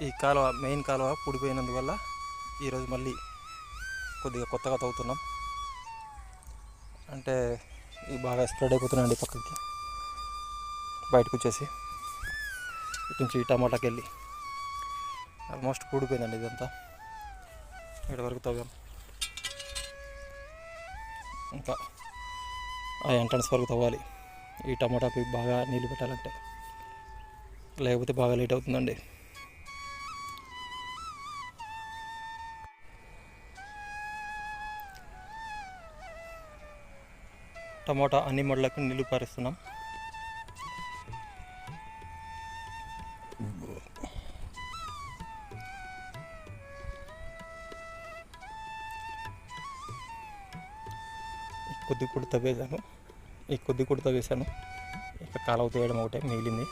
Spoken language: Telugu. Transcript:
ఈ కాలువ మెయిన్ కాలువ పూడిపోయినందువల్ల ఈరోజు మళ్ళీ కొద్దిగా కొత్తగా తవ్వుతున్నాం. అంటే ఇవి బాగా స్ప్రెడ్ అయిపోతున్నాయండి పక్కకి బయటకు వచ్చేసి. ఇటు నుంచి ఈ టమాటాకి వెళ్ళి ఆల్మోస్ట్ పూడిపోయిందండి ఇదంతా. ఇక్కడ వరకు తవ్వాం. ఇంకా ఆ ఎంట్రన్స్ వరకు తవ్వాలి ఈ టమాటాకి బాగా నీళ్ళు పెట్టాలంటే, లేకపోతే బాగా లేట్ అవుతుందండి. టమాటా అన్ని మడులకు నీళ్లు పారిస్తున్నాం. కొద్ది కూడా తవ్వేశాను, ఈ కొద్ది కూడా తవ్వేశాను. ఇక కాలువ తీయడం ఒకటే మిగిలింది.